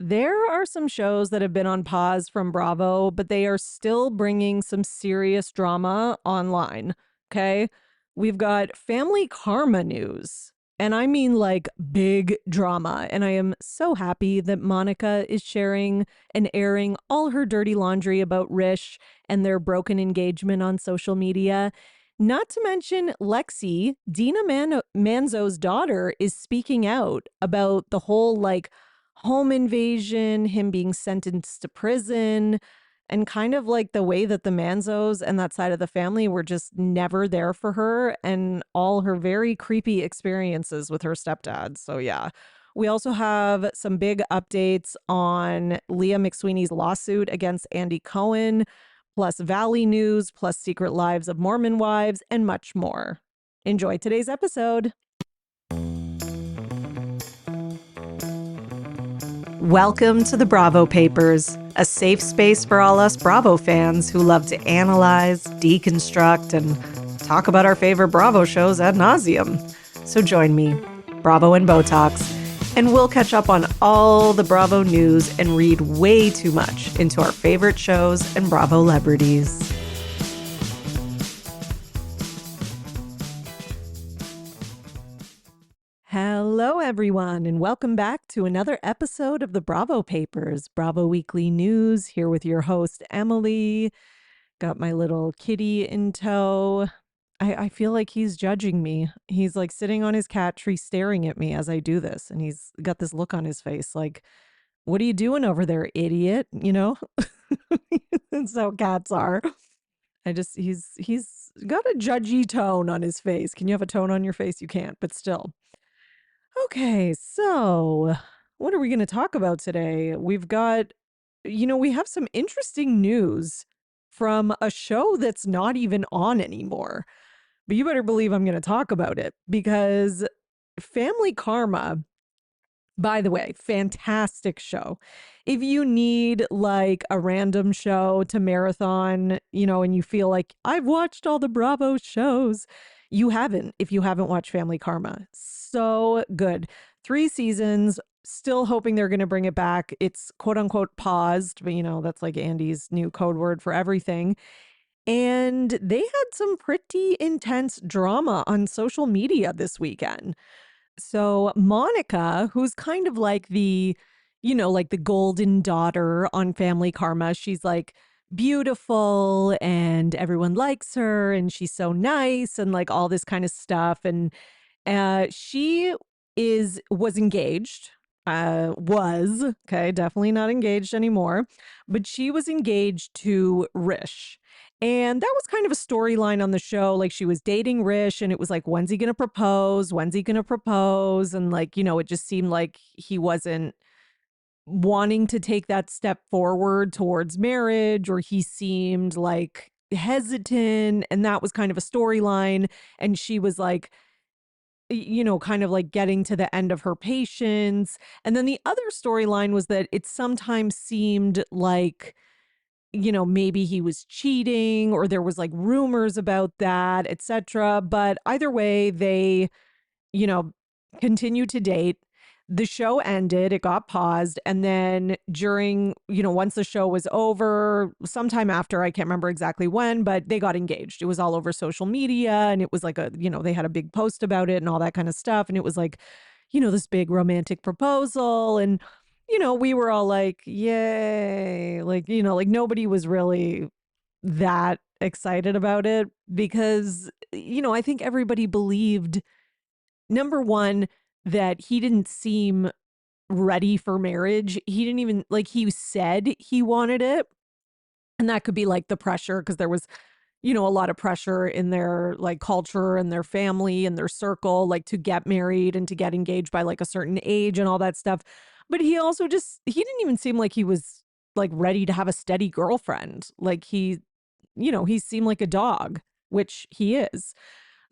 There are some shows that have been on pause from Bravo, but they are still bringing some serious drama online. Okay. We've got family karma news, and I mean like big drama. And I am so happy that Monica is sharing and airing all her dirty laundry about Rish and their broken engagement on social media. Not to mention, Lexi, Manzo's daughter, is speaking out about the whole home invasion, him being sentenced to prison, and kind of like the way that the Manzos and that side of the family were just never there for her and all her very creepy experiences with her stepdad. So, yeah. We also have some big updates on Leah McSweeney's lawsuit against Andy Cohen, plus Valley News, plus Secret Lives of Mormon Wives, and much more. Enjoy today's episode. Welcome to the Bravo Papers, a safe space for all us Bravo fans who love to analyze, deconstruct, and talk about our favorite Bravo shows ad nauseum. So join me, Bravo and Botox, and we'll catch up on all the Bravo news and read way too much into our favorite shows and Bravo celebrities. Hello, everyone, and welcome back to another episode of the Bravo Papers, Bravo Weekly News, here with your host, Emily. Got my little kitty in tow. I feel like he's judging me. He's like sitting on his cat tree staring at me as I do this, and he's got this look on his face like, what are you doing over there, idiot? You know? That's how cats are. He's got a judgy tone on his face. Can you have a tone on your face? You can't, but still. Okay, so what are we going to talk about today? We've got, we have some interesting news from a show that's not even on anymore. But you better believe I'm going to talk about it because Family Karma, by the way, fantastic show. If you need like a random show to marathon, and you feel like I've watched all the Bravo shows, you haven't if you haven't watched Family Karma. So good. 3 seasons, still hoping they're going to bring it back. It's quote unquote paused, but that's like Andy's new code word for everything. And they had some pretty intense drama on social media this weekend. So Monica, who's kind of like like the golden daughter on Family Karma, she's like beautiful and everyone likes her and she's so nice and like all this kind of stuff. And she was engaged. Was okay, definitely not engaged anymore, but she was engaged to Rish. And that was kind of a storyline on the show. Like she was dating Rish, and it was like, when's he going to propose? When's he going to propose? And like, it just seemed like he wasn't wanting to take that step forward towards marriage, or he seemed like hesitant. And that was kind of a storyline. And she was like, kind of like getting to the end of her patience. And then the other storyline was that it sometimes seemed like, maybe he was cheating or there was like rumors about that, etc. But either way, they, you know, continued to date. The show ended, it got paused. And then during, once the show was over, sometime after, I can't remember exactly when, but they got engaged. It was all over social media. And it was like they had a big post about it and all that kind of stuff. And it was like, this big romantic proposal. And, we were all like, yay. Like nobody was really that excited about it because, I think everybody believed, number one, that he didn't seem ready for marriage. He didn't even like he said he wanted it. And that could be like the pressure because there was, a lot of pressure in their like culture and their family and their circle, like to get married and to get engaged by like a certain age and all that stuff. But he also he didn't even seem like he was like ready to have a steady girlfriend. Like he seemed like a dog, which he is.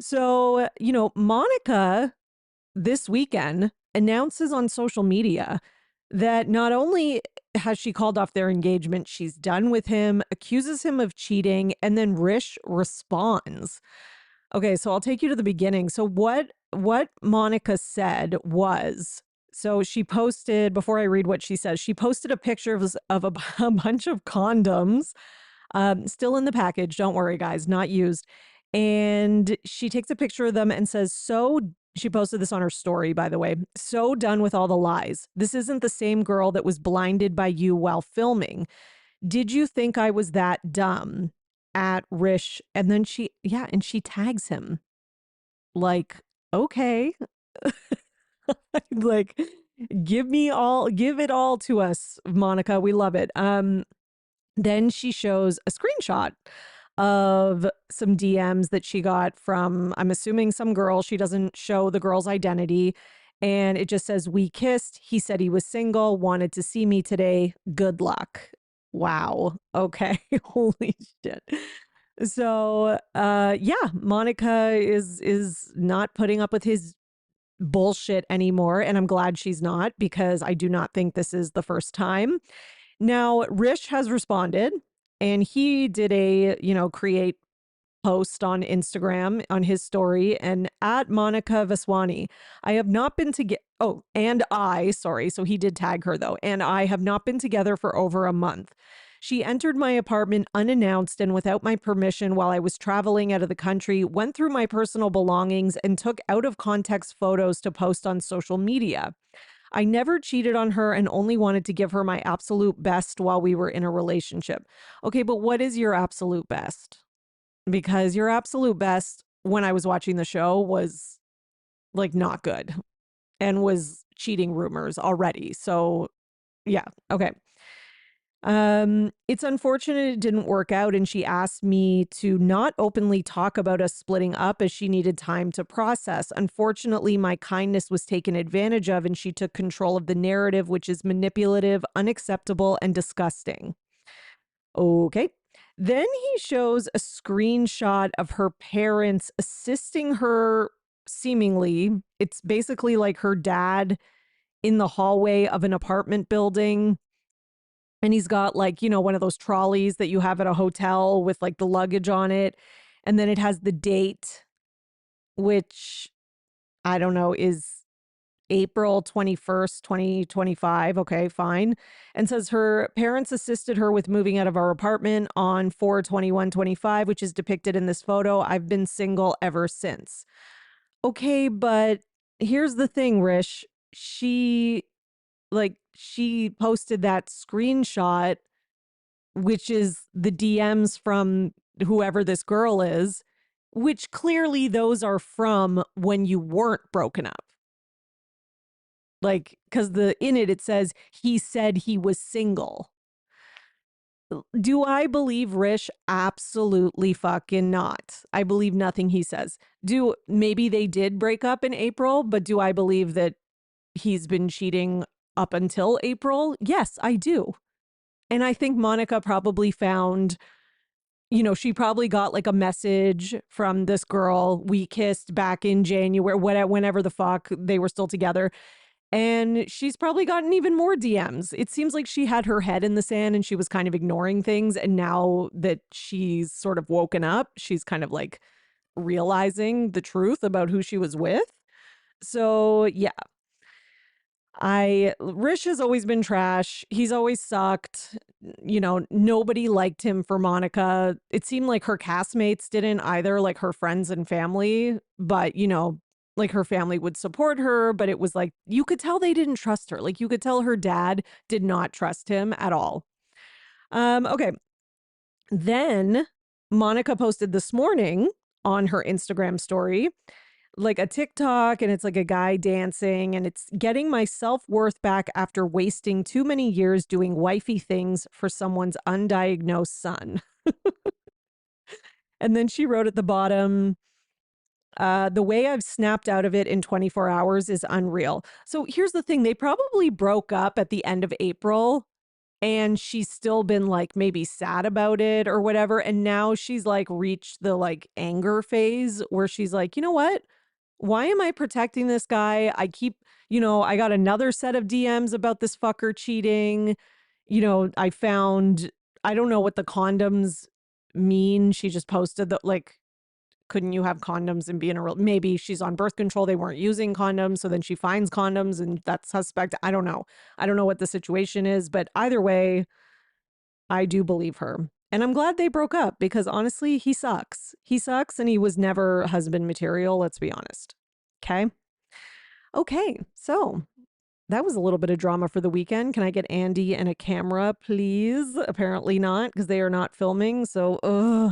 So, Monica this weekend announces on social media that not only has she called off their engagement, she's done with him, accuses him of cheating, and then Rish responds. Okay, so I'll take you to the beginning. So what Monica said was, So she posted, before I read what she says, she posted a picture of a bunch of condoms, still in the package. Don't worry, guys, not used. And she takes a picture of them and says, so she posted this on her story, by the way. So done with all the lies. This isn't the same girl that was blinded by you while filming. Did you think I was that dumb? At Rish. And then and she tags him. Like, okay. Like, give it all to us, Monica. We love it. Then she shows a screenshot of some DMs that she got from, I'm assuming, some girl. She doesn't show the girl's identity. And it just says, we kissed. He said he was single, wanted to see me today. Good luck. Wow. Okay. Holy shit. So, yeah, Monica is not putting up with his bullshit anymore. And I'm glad she's not, because I do not think this is the first time. Now, Rish has responded, and he did a, create post on Instagram on his story, and at Monica Vaswani, I have not been together. Oh, and I, sorry. So he did tag her though. And I have not been together for over a month. She entered my apartment unannounced and without my permission while I was traveling out of the country, went through my personal belongings, and took out of context photos to post on social media. I never cheated on her and only wanted to give her my absolute best while we were in a relationship. Okay, but what is your absolute best? Because your absolute best when I was watching the show was like not good and was cheating rumors already. So yeah, okay. It's unfortunate it didn't work out, and she asked me to not openly talk about us splitting up as she needed time to process. Unfortunately, my kindness was taken advantage of, and she took control of the narrative, which is manipulative, unacceptable, and disgusting. Okay. Then he shows a screenshot of her parents assisting her, seemingly. It's basically like her dad in the hallway of an apartment building. And he's got like, one of those trolleys that you have at a hotel with like the luggage on it. And then it has the date, which I don't know, is April 21st, 2025. Okay, fine. And says her parents assisted her with moving out of our apartment on 4/21/25, which is depicted in this photo. I've been single ever since. Okay, but here's the thing, Rish. She posted that screenshot, which is the DMs from whoever this girl is, which clearly those are from when you weren't broken up. Like, because in it says he said he was single. Do I believe Rish? Absolutely fucking not. I believe nothing he says. Maybe they did break up in April, but do I believe that he's been cheating up until April? Yes, I do. And I think Monica probably found, she probably got like a message from this girl. We kissed back in January, whenever the fuck they were still together. And she's probably gotten even more DMs. It seems like she had her head in the sand and she was kind of ignoring things. And now that she's sort of woken up, she's kind of like realizing the truth about who she was with. So yeah, Rish has always been trash. He's always sucked. Nobody liked him for Monica. It seemed like her castmates didn't either, like her friends and family, but like her family would support her, but it was like, you could tell they didn't trust her. Like you could tell her dad did not trust him at all. Okay. Then Monica posted this morning on her Instagram story like a TikTok, and it's like a guy dancing, and it's getting my self-worth back after wasting too many years doing wifey things for someone's undiagnosed son. And then she wrote at the bottom, the way I've snapped out of it in 24 hours is unreal. So here's the thing. They probably broke up at the end of April, and she's still been like maybe sad about it or whatever. And now she's like reached the like anger phase where she's like, you know what? Why am I protecting this guy? I got another set of DMs about this fucker cheating. I don't know what the condoms mean. She just posted that, like, couldn't you have condoms and be in a maybe she's on birth control, they weren't using condoms, so then she finds condoms and that's suspect. I don't know. I don't know what the situation is, but either way, I do believe her. And I'm glad they broke up because honestly, he sucks. He sucks and he was never husband material, let's be honest. Okay? Okay. So, that was a little bit of drama for the weekend. Can I get Andy and a camera, please? Apparently not, because they are not filming. So,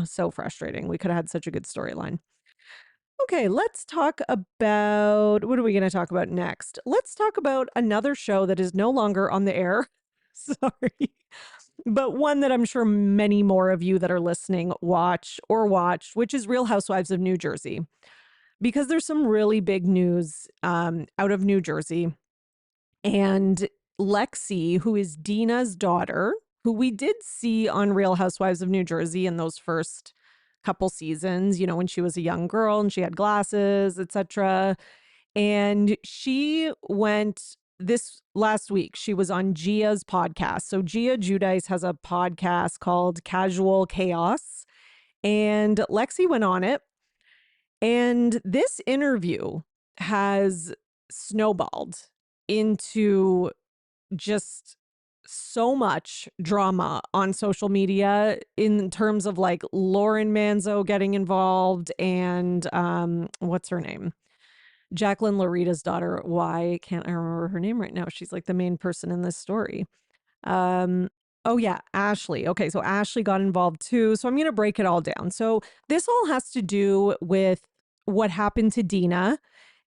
so frustrating. We could have had such a good storyline. Okay, let's talk about what are we going to talk about next? Let's talk about another show that is no longer on the air. Sorry. But one that I'm sure many more of you that are listening watch or watched, which is Real Housewives of New Jersey. Because there's some really big news out of New Jersey. And Lexi, who is Dina's daughter, who we did see on Real Housewives of New Jersey in those first couple seasons, you know, when she was a young girl and she had glasses, etc. And she went this last week, she was on Gia's podcast. So Gia Giudice has a podcast called Casual Chaos, and Lexi went on it. And this interview has snowballed into just so much drama on social media in terms of like Lauren Manzo getting involved and what's her name? Jacqueline Larita's daughter. Why can't I remember her name right now? She's like the main person in this story. Um, oh yeah, Ashley. Okay, so Ashley got involved too. So I'm going to break it all down. So this all has to do with what happened to Dina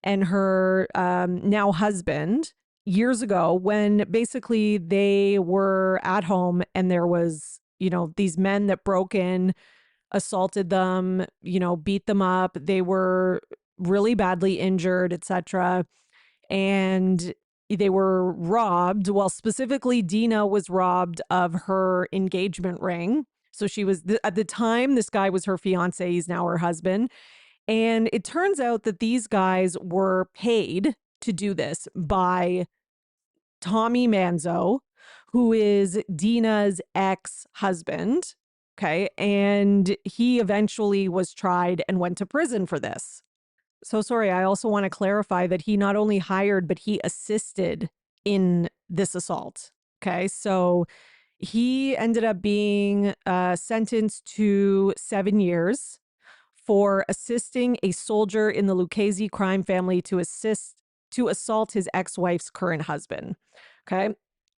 and her now husband years ago when basically they were at home and there was, you know, these men that broke in, assaulted them, you know, beat them up. They were really badly injured, etc. And they were robbed. Well, specifically, Dina was robbed of her engagement ring. So she was, at the time, this guy was her fiance. He's now her husband. And it turns out that these guys were paid to do this by Tommy Manzo, who is Dina's ex-husband. Okay. And he eventually was tried and went to prison for this. So sorry, I also want to clarify that he not only hired, but he assisted in this assault. Okay. So he ended up being sentenced to 7 years for assisting a soldier in the Lucchese crime family to assault his ex-wife's current husband. Okay.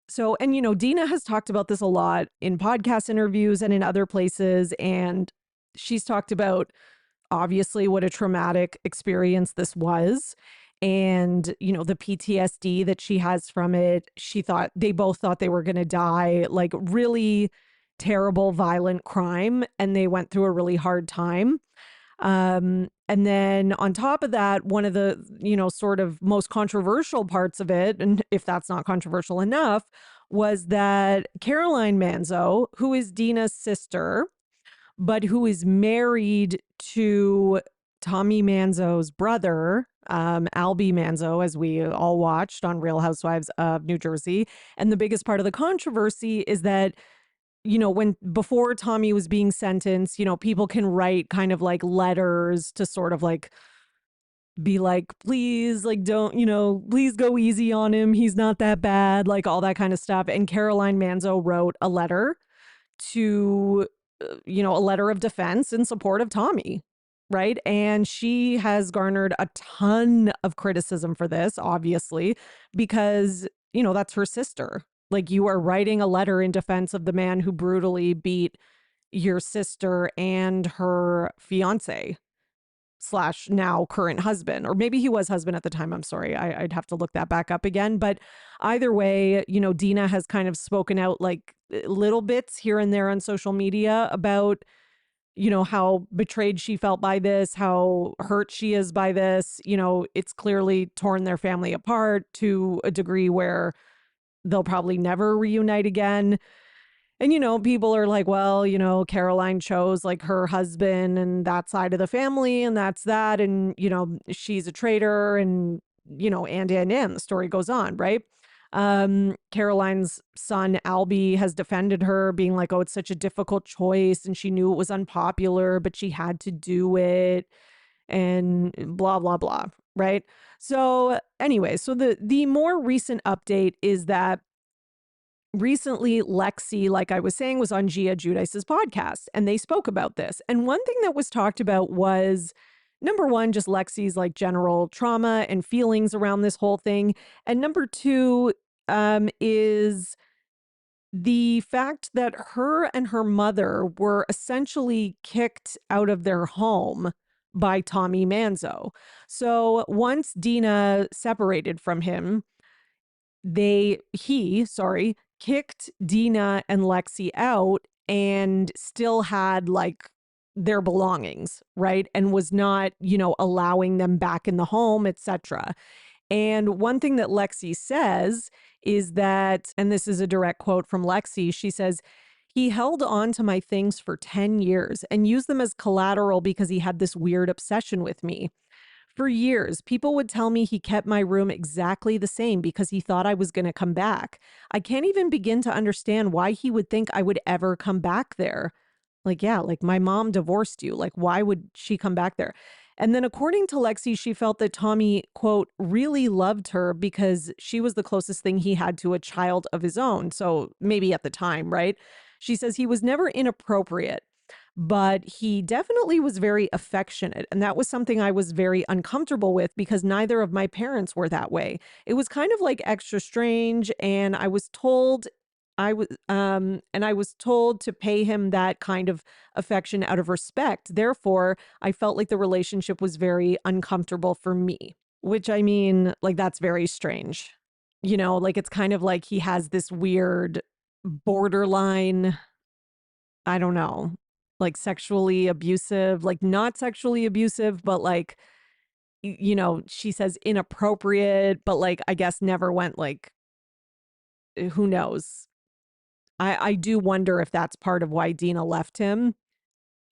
So, and you know, Dina has talked about this a lot in podcast interviews and in other places. And she's talked about obviously what a traumatic experience this was. And, you know, the PTSD that she has from it. They both thought they were going to die, like really terrible, violent crime. And they went through a really hard time. And then on top of that, one of the, you know, sort of most controversial parts of it, and if that's not controversial enough, was that Caroline Manzo, who is Dina's sister, but who is married to Tommy Manzo's brother, Albie Manzo, as we all watched on Real Housewives of New Jersey. And the biggest part of the controversy is that, you know, before Tommy was being sentenced, you know, people can write kind of like letters to sort of like be like, please, like, don't, you know, please go easy on him. He's not that bad, like all that kind of stuff. And Caroline Manzo wrote a letter to, you know, a letter of defense in support of Tommy. Right. And she has garnered a ton of criticism for this, obviously, because, you know, that's her sister. Like, you are writing a letter in defense of the man who brutally beat your sister and her fiance / now current husband, or maybe he was husband at the time. I'm sorry. I'd have to look that back up again. But either way, you know, Dina has kind of spoken out like little bits here and there on social media about, you know, how betrayed she felt by this, how hurt she is by this. You know, it's clearly torn their family apart to a degree where they'll probably never reunite again. And, you know, people are like, well, you know, Caroline chose like her husband and that side of the family, and that's that. And, you know, she's a traitor, and, you know, and the story goes on, right? Caroline's son, Albie, has defended her, being like, oh, it's such a difficult choice. And she knew it was unpopular, but she had to do it and blah, blah, blah. Right. So anyway, so the more recent update is that recently Lexi, like I was saying, was on Gia Giudice's podcast and they spoke about this. And one thing that was talked about was number one, just Lexi's like general trauma and feelings around this whole thing. And number two, is the fact that her and her mother were essentially kicked out of their home by Tommy Manzo. So once Dina separated from him, he kicked Dina and Lexi out and still had like their belongings, right? And was not, allowing them back in the home, etc. And one thing that Lexi says is that, and this is a direct quote from Lexi, she says, he held on to my things for 10 years and used them as collateral because he had this weird obsession with me. For years, people would tell me he kept my room exactly the same because he thought I was going to come back. I can't even begin to understand why he would think I would ever come back there. Like, yeah, like my mom divorced you. Like, why would she come back there? And then, according to Lexi, she felt that Tommy, quote, really loved her because she was the closest thing he had to a child of his own. So maybe at the time, right? She says he was never inappropriate, but he definitely was very affectionate. And that was something I was very uncomfortable with because neither of my parents were that way. It was kind of like extra strange. And I was told to pay him that kind of affection out of respect. Therefore, I felt like the relationship was very uncomfortable for me, which I mean, like, that's very strange. Like it's kind of like he has this weird borderline, I don't know, like sexually abusive, like not sexually abusive, but like, she says inappropriate, but like, I guess never went like, who knows? I do wonder if that's part of why Dina left him.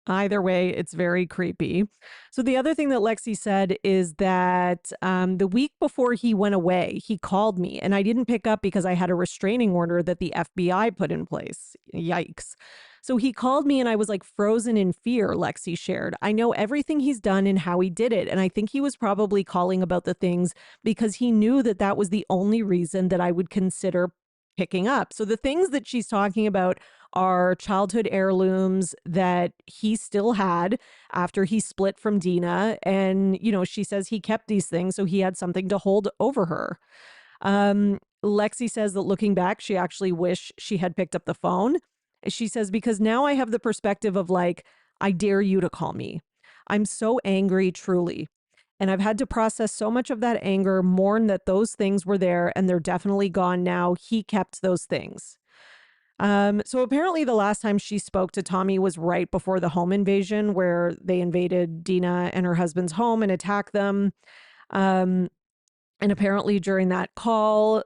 Either way, it's very creepy. So the other thing that Lexi said is that the week before he went away, he called me and I didn't pick up because I had a restraining order that the FBI put in place. Yikes. So he called me and I was like frozen in fear, Lexi shared. I know everything he's done and how he did it. And I think he was probably calling about the things because he knew that that was the only reason that I would consider picking up. So the things that she's talking about are childhood heirlooms that he still had after he split from Dina. And, she says he kept these things so he had something to hold over her. Lexi says that looking back, she actually wished she had picked up the phone. She says, because now I have the perspective of like, I dare you to call me. I'm so angry, truly. And I've had to process so much of that anger, mourn that those things were there and they're definitely gone now. He kept those things. So apparently the last time she spoke to Tommy was right before the home invasion where they invaded Dina and her husband's home and attacked them. And apparently during that call,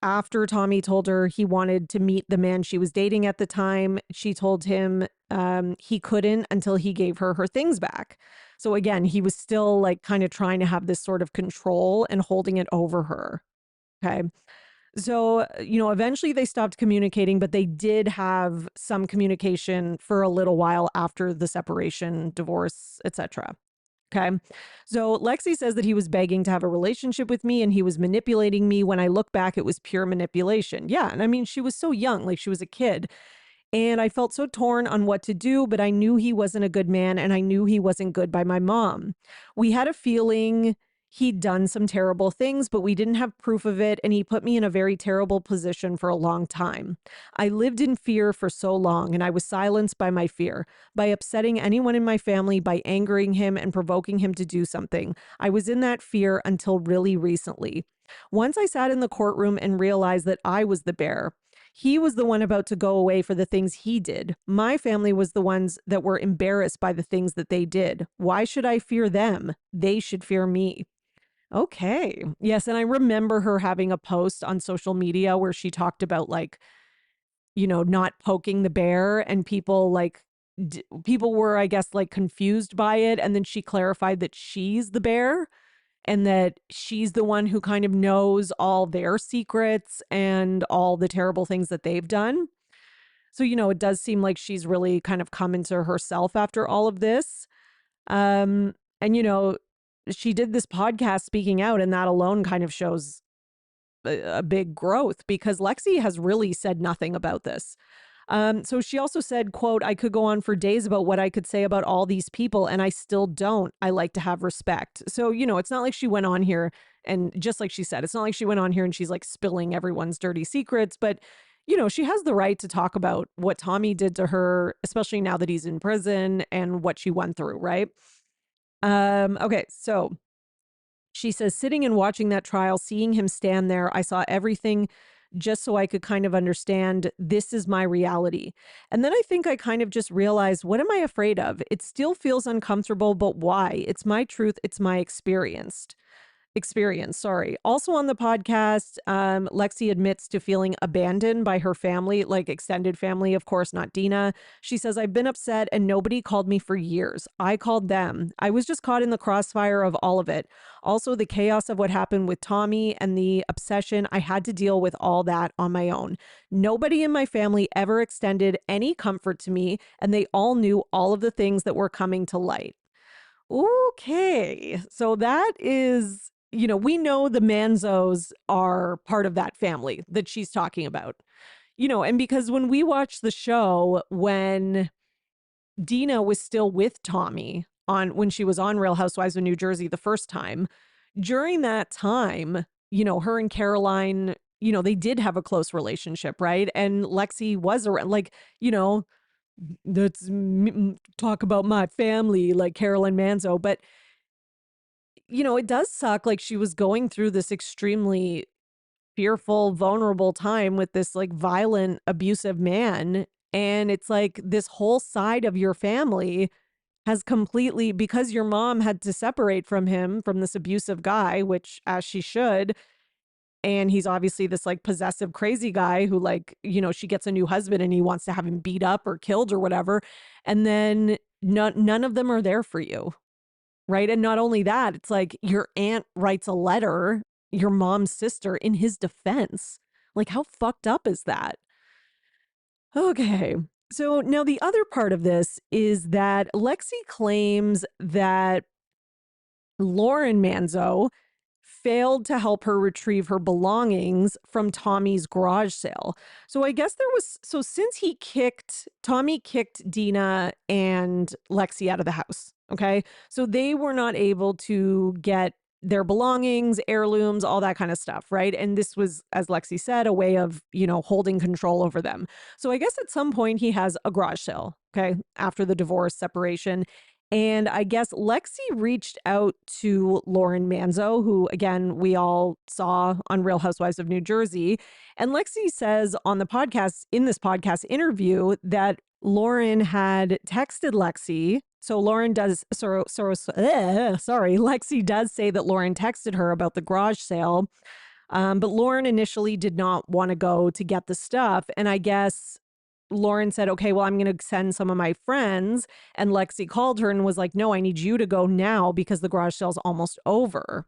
after Tommy told her he wanted to meet the man she was dating at the time, she told him he couldn't until he gave her her things back. So again, he was still like kind of trying to have this sort of control and holding it over her. Okay. So, eventually they stopped communicating, but they did have some communication for a little while after the separation, divorce, etc. Okay. So Lexi says that he was begging to have a relationship with me and he was manipulating me. When I look back, it was pure manipulation. Yeah. And I mean, she was so young, like she was a kid. And I felt so torn on what to do, but I knew he wasn't a good man and I knew he wasn't good by my mom. We had a feeling he'd done some terrible things, but we didn't have proof of it. And he put me in a very terrible position for a long time. I lived in fear for so long and I was silenced by my fear, by upsetting anyone in my family, by angering him and provoking him to do something. I was in that fear until really recently. Once I sat in the courtroom and realized that I was the bear. He was the one about to go away for the things he did. My family was the ones that were embarrassed by the things that they did. Why should I fear them? They should fear me. Okay. Yes. And I remember her having a post on social media where she talked about like, not poking the bear and people like, people were, I guess, like confused by it. And then she clarified that she's the bear. and that she's the one who kind of knows all their secrets and all the terrible things that they've done. So, it does seem like she's really kind of come into herself after all of this. And, she did this podcast speaking out, and that alone kind of shows a big growth because Lexi has really said nothing about this. So she also said, quote, "I could go on for days about what I could say about all these people, and I still don't. I like to have respect." So, it's not like she went on here and just like she said, it's not like she went on here and she's like spilling everyone's dirty secrets, but she has the right to talk about what Tommy did to her, especially now that he's in prison and what she went through, right? Okay, so she says, "Sitting and watching that trial, seeing him stand there, I saw everything just so I could kind of understand this is my reality. And then I think I kind of just realized, what am I afraid of? It still feels uncomfortable, but why? It's my truth. It's my experience. Sorry. Also on the podcast, Lexi admits to feeling abandoned by her family, like extended family, of course, not Dina. She says, "I've been upset and nobody called me for years. I called them. I was just caught in the crossfire of all of it. Also, the chaos of what happened with Tommy and the obsession. I had to deal with all that on my own. Nobody in my family ever extended any comfort to me, and they all knew all of the things that were coming to light." Okay. So that is, we know the Manzos are part of that family that she's talking about. And because when we watched the show, when Dina was still with Tommy when she was on Real Housewives of New Jersey the first time, during that time, her and Caroline, they did have a close relationship, right? And Lexi was around, like, talk about my family, like Caroline Manzo. But, it does suck. Like she was going through this extremely fearful, vulnerable time with this like violent, abusive man. And it's like this whole side of your family has completely, because your mom had to separate from him, from this abusive guy, which as she should. And he's obviously this like possessive, crazy guy who like, she gets a new husband and he wants to have him beat up or killed or whatever. And then none of them are there for you. Right. And not only that, it's like your aunt writes a letter, your mom's sister, in his defense. Like, how fucked up is that? Okay. So now the other part of this is that Lexi claims that Lauren Manzo failed to help her retrieve her belongings from Tommy's garage sale. So I guess since Tommy kicked Dina and Lexi out of the house. Okay. So they were not able to get their belongings, heirlooms, all that kind of stuff. Right. And this was, as Lexi said, a way of, holding control over them. So I guess at some point he has a garage sale. Okay. After the divorce, separation. And I guess Lexi reached out to Lauren Manzo, who, again, we all saw on Real Housewives of New Jersey. And Lexi says on the podcast, in this podcast interview, that Lauren had texted Lexi. So Lauren does, Lexi does say that Lauren texted her about the garage sale. But Lauren initially did not want to go to get the stuff. And I guess Lauren said, "Okay, well, I'm going to send some of my friends." And Lexi called her and was like, "No, I need you to go now because the garage sale's almost over."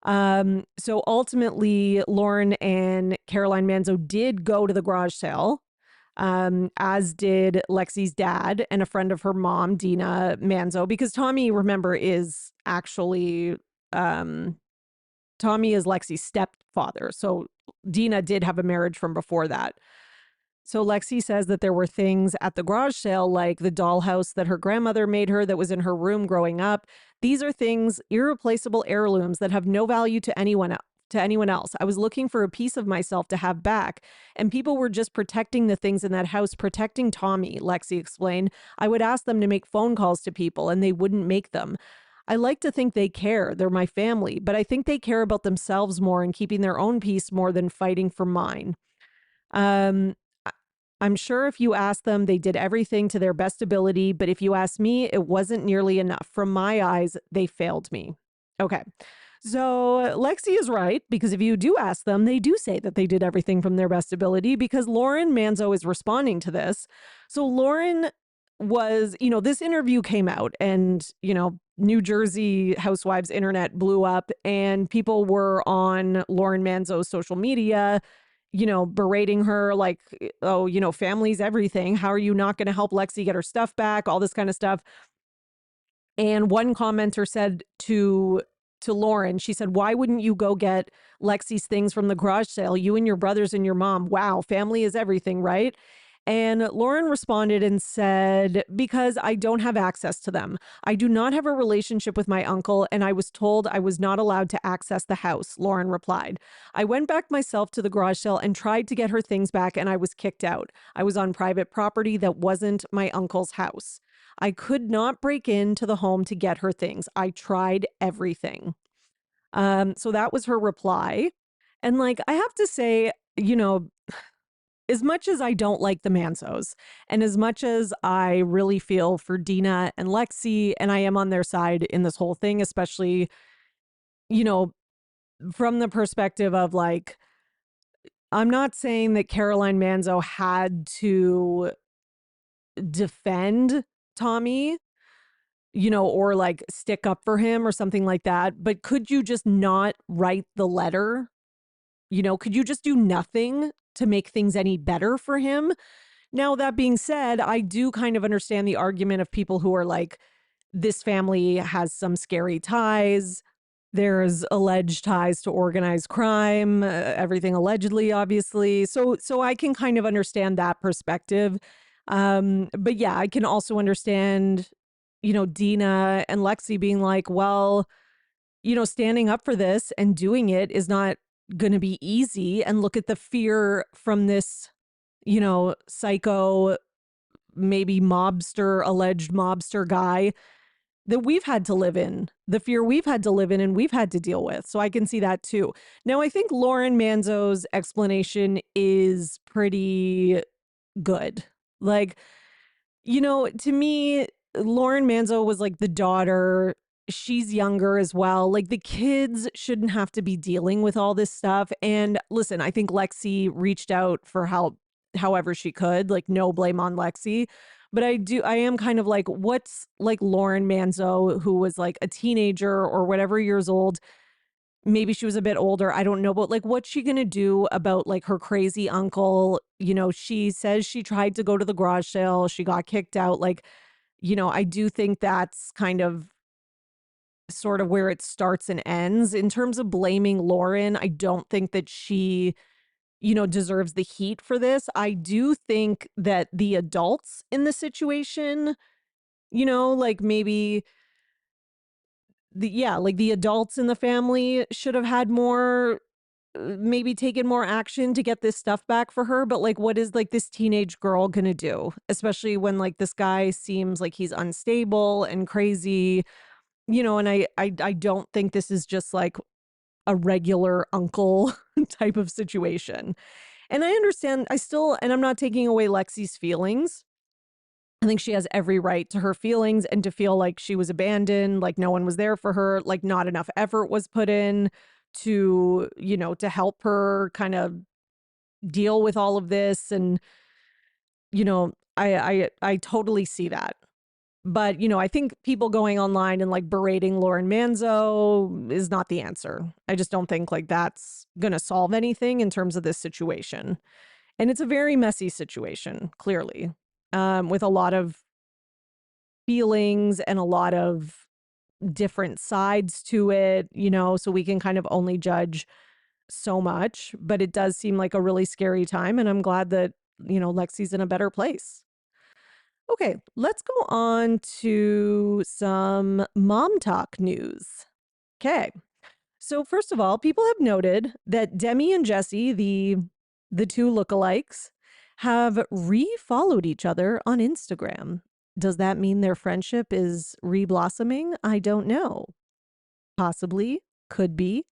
So ultimately, Lauren and Caroline Manzo did go to the garage sale, as did Lexi's dad and a friend of her mom, Dina Manzo, because Tommy, remember, is actually, Tommy is Lexi's stepfather. So Dina did have a marriage from before that. So Lexi says that there were things at the garage sale, like the dollhouse that her grandmother made her that was in her room growing up. These are things, irreplaceable heirlooms that have no value to anyone else. I was looking for a piece of myself to have back, and people were just protecting the things in that house, protecting Tommy, Lexi explained. I would ask them to make phone calls to people, and they wouldn't make them. I like to think they care. They're my family, but I think they care about themselves more and keeping their own peace more than fighting for mine. Um, I'm sure if you ask them, they did everything to their best ability. But if you ask me, it wasn't nearly enough. From my eyes, they failed me. Okay. So Lexi is right, because if you do ask them, they do say that they did everything from their best ability, because Lauren Manzo is responding to this. So Lauren was, this interview came out and, New Jersey housewives internet blew up and people were on Lauren Manzo's social media, berating her like, oh, family's everything. How are you not going to help Lexi get her stuff back? All this kind of stuff. And one commenter said to Lauren, she said, "Why wouldn't you go get Lexi's things from the garage sale? You and your brothers and your mom. Wow, family is everything, right?" And Lauren responded and said, "Because I don't have access to them. I do not have a relationship with my uncle, and I was told I was not allowed to access the house," Lauren replied. "I went back myself to the garage sale and tried to get her things back, and I was kicked out. I was on private property that wasn't my uncle's house. I could not break into the home to get her things. I tried everything." So that was her reply. And like, I have to say, as much as I don't like the Manzos, and as much as I really feel for Dina and Lexi, and I am on their side in this whole thing, especially, you know, from the perspective of like, I'm not saying that Caroline Manzo had to defend Tommy, or like stick up for him or something like that. But could you just not write the letter? Could you just do nothing to make things any better for him? Now, that being said, I do kind of understand the argument of people who are like, this family has some scary ties. There's alleged ties to organized crime, everything allegedly, obviously. So I can kind of understand that perspective. But yeah, I can also understand, Dina and Lexi being like, well, standing up for this and doing it is not going to be easy. And look at the fear from this, psycho, maybe alleged mobster guy that we've had to live in, the fear we've had to live in and we've had to deal with. So I can see that too. Now, I think Lauren Manzo's explanation is pretty good. Like, to me, Lauren Manzo was like the daughter. She's younger as well. Like the kids shouldn't have to be dealing with all this stuff. And listen, I think Lexi reached out for help however she could. Like no blame on Lexi. But I am kind of like, what's like Lauren Manzo, who was like a teenager or whatever years old, maybe she was a bit older, I don't know, but like what's she gonna do about like her crazy uncle? She says she tried to go to the garage sale, she got kicked out. Like, I do think that's kind of sort of where it starts and ends. In terms of blaming Lauren, I don't think that she, deserves the heat for this. I do think that the adults in the situation, like maybe like the adults in the family should have had more, maybe taken more action to get this stuff back for her. But like, what is like this teenage girl gonna do? Especially when like this guy seems like he's unstable and crazy, and I don't think this is just like a regular uncle type of situation. And I understand, and I'm not taking away Lexi's feelings. I think she has every right to her feelings and to feel like she was abandoned, like no one was there for her, like not enough effort was put in to, to help her kind of deal with all of this. And, I totally see that. But, I think people going online and like berating Lauren Manzo is not the answer. I just don't think like that's going to solve anything in terms of this situation. And it's a very messy situation, clearly, with a lot of feelings and a lot of different sides to it, so we can kind of only judge so much. But it does seem like a really scary time. And I'm glad that, Lexi's in a better place. Okay, let's go on to some mom talk news. Okay. So first of all, people have noted that Demi and Jesse, the two lookalikes, have re-followed each other on Instagram. Does that mean their friendship is re-blossoming? I don't know. Possibly. Could be.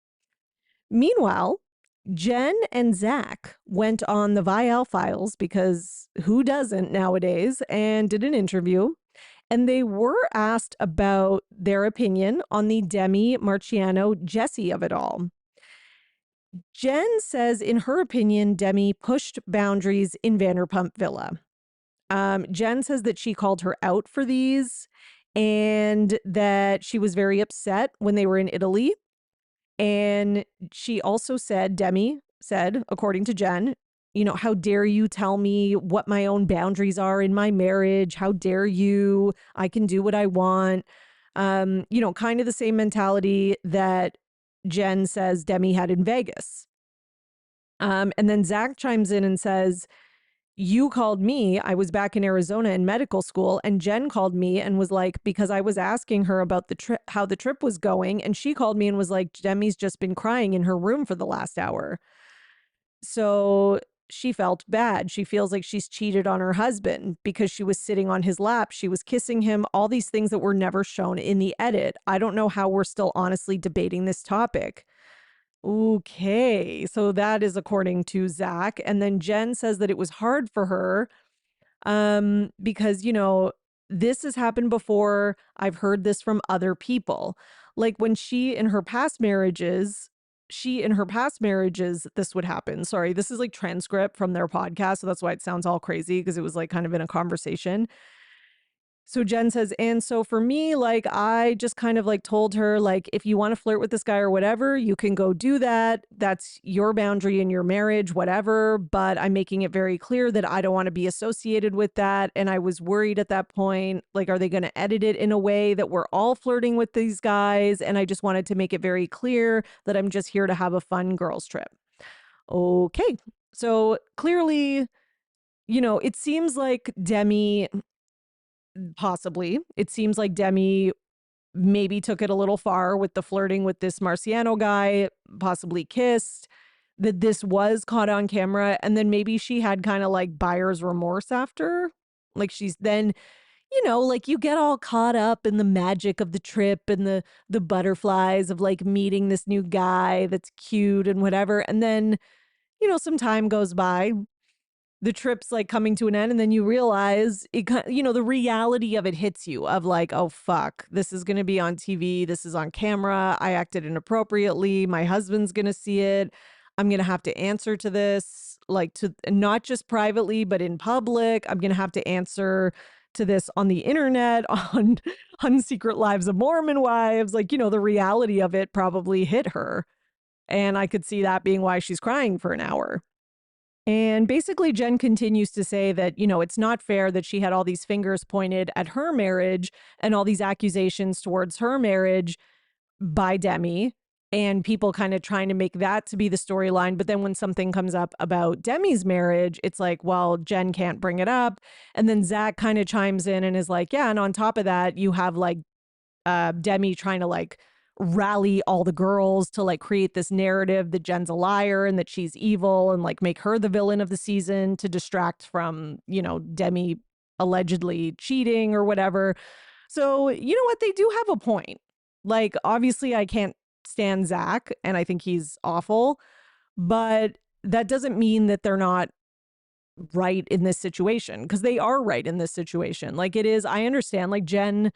Meanwhile, Jen and Zach went on the Vial Files, because who doesn't nowadays, and did an interview. And they were asked about their opinion on the Demi Marciano Jesse of it all. Jen says, in her opinion, Demi pushed boundaries in Vanderpump Villa. Jen says that she called her out for these. and that she was very upset when they were in Italy. And she also said, Demi said, according to Jen, how dare you tell me what my own boundaries are in my marriage? How dare you? I can do what I want. Kind of the same mentality that Jen says Demi had in Vegas. And then Zach chimes in and says, you called me. I was back in Arizona in medical school, and Jen called me and was like, because I was asking her about the trip, how the trip was going. And she called me and was like, Demi's just been crying in her room for the last hour. So she felt bad. She feels like she's cheated on her husband because she was sitting on his lap. She was kissing him, all these things that were never shown in the edit. I don't know how we're still honestly debating this topic. Okay, so that is according to Zach. And then Jen says that it was hard for her because, this has happened before. I've heard this from other people. Like when she in her past marriages, this would happen. Sorry, this is like transcript from their podcast. So that's why it sounds all crazy because it was like kind of in a conversation. So Jen says, and so for me, like, I just kind of like told her, like, if you want to flirt with this guy or whatever, you can go do that. That's your boundary in your marriage, whatever. But I'm making it very clear that I don't want to be associated with that. And I was worried at that point, like, are they going to edit it in a way that we're all flirting with these guys? And I just wanted to make it very clear that I'm just here to have a fun girls' trip. Okay. So clearly, it seems like Demi possibly. It seems like Demi maybe took it a little far with the flirting with this Marciano guy, possibly kissed, that this was caught on camera. And then maybe she had kind of like buyer's remorse after. Like she's then, like you get all caught up in the magic of the trip and the butterflies of like meeting this new guy that's cute and whatever. And then, some time goes by, the trip's like coming to an end, and then you realize the reality of it hits you of like, oh fuck, this is going to be on TV, this is on camera, I acted inappropriately, my husband's going to see it, I'm going to have to answer to this, like, to not just privately but in public. I'm going to have to answer to this on the internet, on Secret Lives of Mormon Wives. Like, the reality of it probably hit her, and I could see that being why she's crying for an hour. And basically, Jen continues to say that, it's not fair that she had all these fingers pointed at her marriage and all these accusations towards her marriage by Demi, and people kind of trying to make that to be the storyline. But then when something comes up about Demi's marriage, it's like, well, Jen can't bring it up. And then Zach kind of chimes in and is like, yeah, and on top of that, you have like Demi trying to like rally all the girls to like create this narrative that Jen's a liar and that she's evil and like make her the villain of the season to distract from, Demi allegedly cheating or whatever. So, you know what? They do have a point. Like, obviously, I can't stand Zach and I think he's awful, but that doesn't mean that they're not right in this situation, because they are right in this situation. Like, it is, I understand, like, Jen,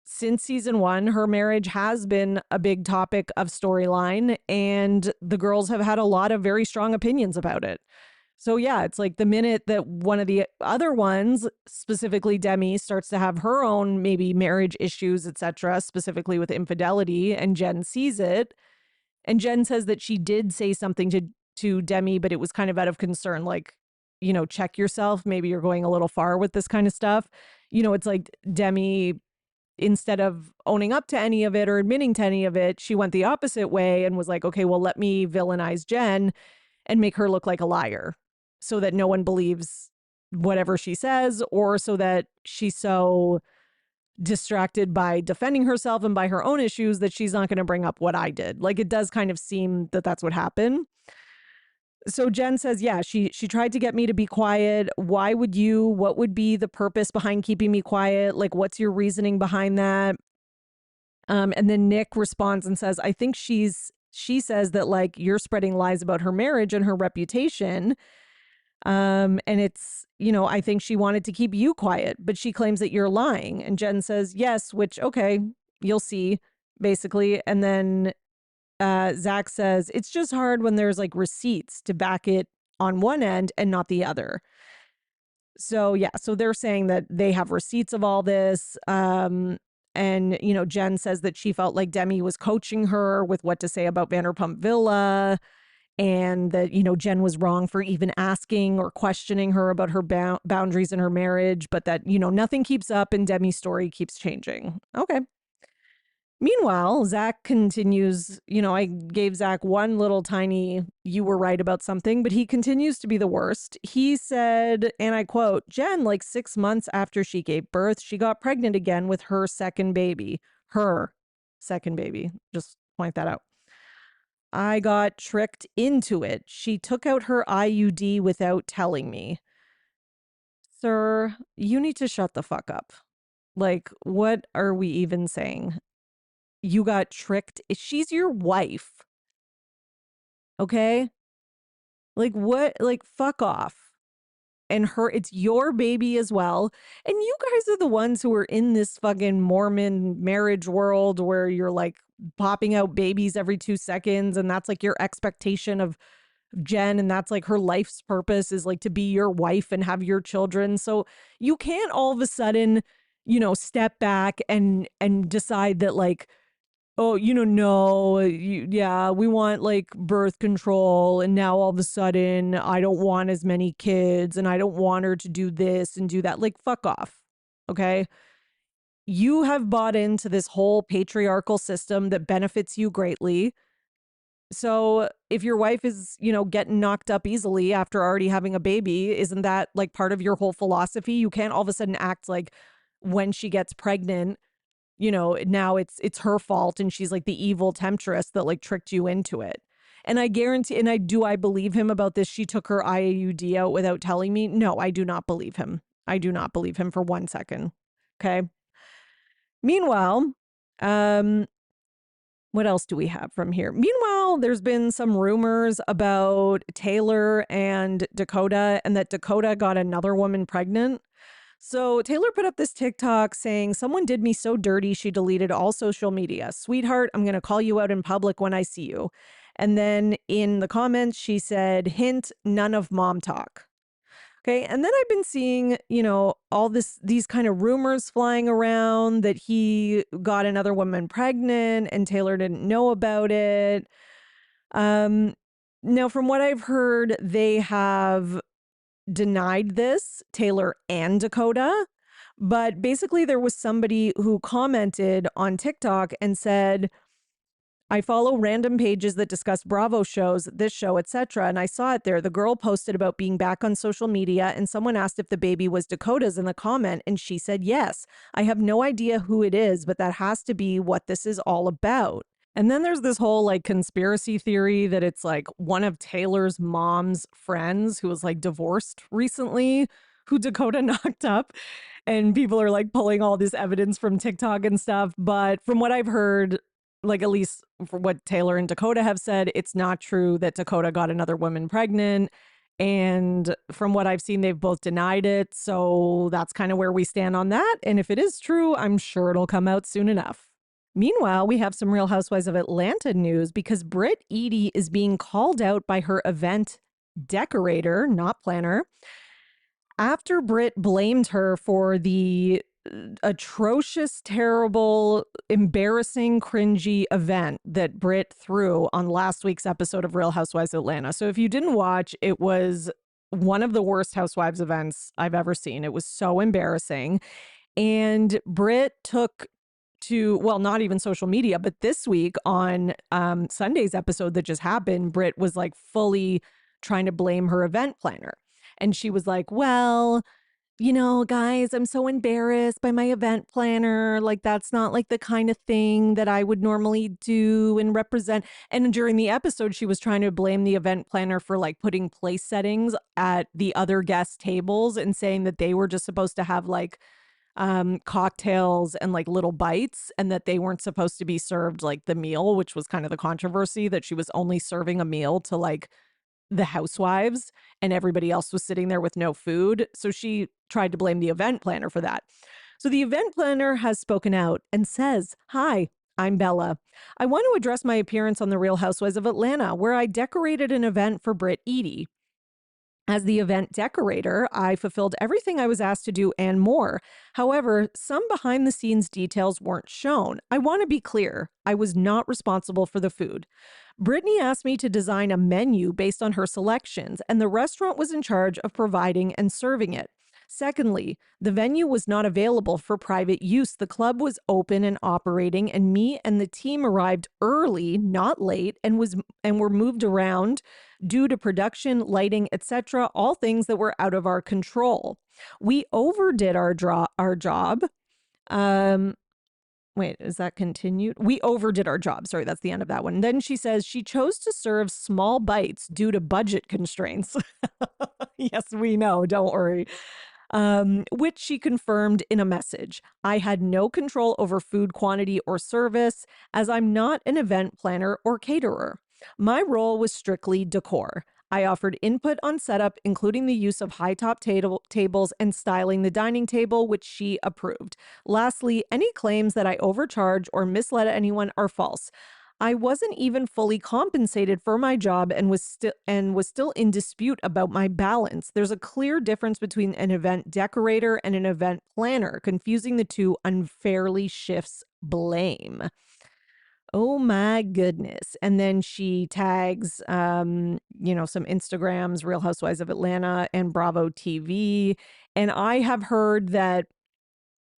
since season one, her marriage has been a big topic of storyline, and the girls have had a lot of very strong opinions about it. So yeah, it's like the minute that one of the other ones, specifically Demi, starts to have her own maybe marriage issues, etc., specifically with infidelity, and Jen sees it, and Jen says that she did say something to Demi, but it was kind of out of concern, like, check yourself, maybe you're going a little far with this kind of stuff. It's like Demi, instead of owning up to any of it or admitting to any of it, she went the opposite way and was like, okay, well, let me villainize Jen and make her look like a liar so that no one believes whatever she says, or so that she's so distracted by defending herself and by her own issues that she's not going to bring up what I did. Like, it does kind of seem that that's what happened. So Jen says, yeah, she tried to get me to be quiet. Why would you? What would be the purpose behind keeping me quiet? Like, what's your reasoning behind that? And then Nick responds and says, I think she says that like you're spreading lies about her marriage and her reputation. And it's, I think she wanted to keep you quiet, but she claims that you're lying. And Jen says, yes, which, okay, you'll see, basically. And then Zach says, it's just hard when there's like receipts to back it on one end and not the other. So yeah, so they're saying that they have receipts of all this. And Jen says that she felt like Demi was coaching her with what to say about Vanderpump Villa, and that Jen was wrong for even asking or questioning her about her boundaries in her marriage, but that nothing keeps up and Demi's story keeps changing. Okay. Meanwhile, Zach continues, I gave Zach one little tiny, you were right about something, but he continues to be the worst. He said, and I quote, Jen, like 6 months after she gave birth, she got pregnant again with her second baby. Her second baby. Just point that out. I got tricked into it. She took out her IUD without telling me. Sir, you need to shut the fuck up. Like, what are we even saying? You got tricked. She's your wife. Okay? Like, what? Like, fuck off. And it's your baby as well. And you guys are the ones who are in this fucking Mormon marriage world where you're like popping out babies every 2 seconds. And that's like your expectation of Jen. And that's like her life's purpose is like to be your wife and have your children. So you can't all of a sudden, step back and decide that like, oh, no, yeah, we want like birth control. And now all of a sudden, I don't want as many kids and I don't want her to do this and do that. Like, fuck off. Okay. You have bought into this whole patriarchal system that benefits you greatly. So if your wife is, getting knocked up easily after already having a baby, isn't that like part of your whole philosophy? You can't all of a sudden act like when she gets pregnant, now it's her fault and she's like the evil temptress that like tricked you into it. And I guarantee, and I believe him about this. She took her IUD out without telling me. No, I do not believe him. I do not believe him for 1 second. Okay. Meanwhile, what else do we have from here? Meanwhile, there's been some rumors about Taylor and Dakota, and that Dakota got another woman pregnant. So Taylor put up this TikTok saying, someone did me so dirty, she deleted all social media. Sweetheart, I'm going to call you out in public when I see you. And then in the comments, she said, hint, none of mom talk. Okay. And then I've been seeing, all these kind of rumors flying around that he got another woman pregnant and Taylor didn't know about it. Now, from what I've heard, they have denied this, Taylor and Dakota. But basically, there was somebody who commented on TikTok and said, I follow random pages that discuss Bravo shows, this show, etc. And I saw it there. The girl posted about being back on social media, and someone asked if the baby was Dakota's in the comment, and she said yes. I have no idea who it is, but that has to be what this is all about. And then there's this whole like conspiracy theory that it's like one of Taylor's mom's friends who was like divorced recently, who Dakota knocked up. And people are like pulling all this evidence from TikTok and stuff. But from what I've heard, like at least for what Taylor and Dakota have said, it's not true that Dakota got another woman pregnant. And from what I've seen, they've both denied it. So that's kind of where we stand on that. And if it is true, I'm sure it'll come out soon enough. Meanwhile, we have some Real Housewives of Atlanta news because Britt Eady is being called out by her event decorator, not planner, after Britt blamed her for the atrocious, terrible, embarrassing, cringy event that Britt threw on last week's episode of Real Housewives of Atlanta. So if you didn't watch, it was one of the worst Housewives events I've ever seen. It was so embarrassing. And Britt took to, well, not even social media, but this week on Sunday's episode that just happened, Britt was like fully trying to blame her event planner. And she was like, well, guys, I'm so embarrassed by my event planner. Like, that's not like the kind of thing that I would normally do and represent. And during the episode, she was trying to blame the event planner for like putting place settings at the other guest tables and saying that they were just supposed to have like cocktails and like little bites, and that they weren't supposed to be served like the meal, which was kind of the controversy, that she was only serving a meal to like the housewives and everybody else was sitting there with no food. So she tried to blame the event planner for that. So the event planner has spoken out and says, hi, I'm Bella. I want to address my appearance on The Real Housewives of Atlanta, where I decorated an event for Britt Eady. As the event decorator, I fulfilled everything I was asked to do and more. However, some behind the scenes details weren't shown. I want to be clear, I was not responsible for the food. Brittany asked me to design a menu based on her selections, and the restaurant was in charge of providing and serving it. Secondly, the venue was not available for private use. The club was open and operating, and me and the team arrived early, not late, and were moved around due to production, lighting, etc., all things that were out of our control. We overdid our job. Um Wait, is that continued? We overdid our job. Sorry, that's the end of that one. Then she says she chose to serve small bites due to budget constraints. Yes, we know. Don't worry. Which she confirmed in a message. I had no control over food quantity or service, as I'm not an event planner or caterer. My role was strictly decor. I offered input on setup, including the use of high top tables and styling the dining table, which she approved. Lastly, any claims that I overcharge or misled anyone are false. I wasn't even fully compensated for my job and was still in dispute about my balance. There's a clear difference between an event decorator and an event planner. Confusing the two unfairly shifts blame. Oh my goodness. And then she tags some Instagrams, Real Housewives of Atlanta and Bravo TV. And I have heard that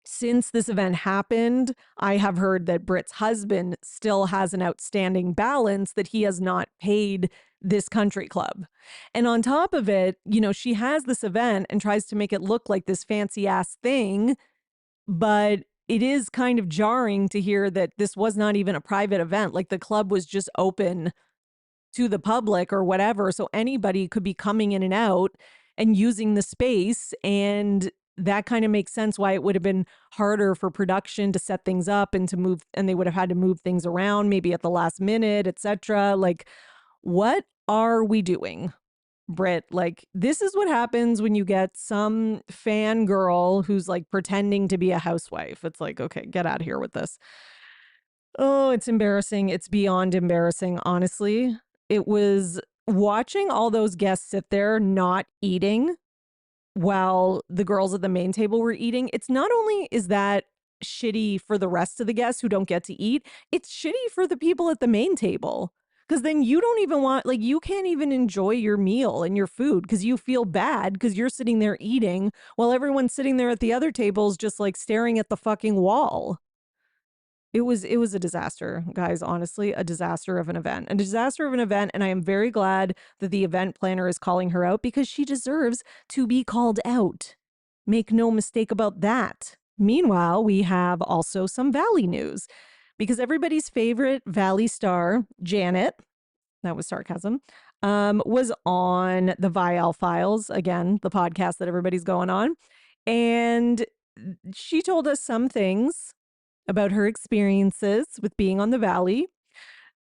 since this event happened, I have heard that Britt's husband still has an outstanding balance that he has not paid this country club. And on top of it, she has this event and tries to make it look like this fancy ass thing, but it is kind of jarring to hear that this was not even a private event. Like the club was just open to the public or whatever. So anybody could be coming in and out and using the space. And that kind of makes sense why it would have been harder for production to set things up and to move, and they would have had to move things around maybe at the last minute, etc. Like, what are we doing, Britt? Like, this is what happens when you get some fangirl who's like pretending to be a housewife. It's like, okay, get out of here with this. Oh, it's embarrassing. It's beyond embarrassing, honestly. It was watching all those guests sit there not eating while the girls at the main table were eating. It's not only is that shitty for the rest of the guests who don't get to eat, it's shitty for the people at the main table. Because then you don't even want, like, you can't even enjoy your meal and your food because you feel bad because you're sitting there eating while everyone's sitting there at the other tables just like staring at the fucking wall. It was a disaster, guys, honestly, a disaster of an event. A disaster of an event, and I am very glad that the event planner is calling her out because she deserves to be called out. Make no mistake about that. Meanwhile, we have also some Valley news because everybody's favorite Valley star, Janet, that was sarcasm, was on the Vial Files, again, the podcast that everybody's going on. And she told us some things about her experiences with being on the Valley.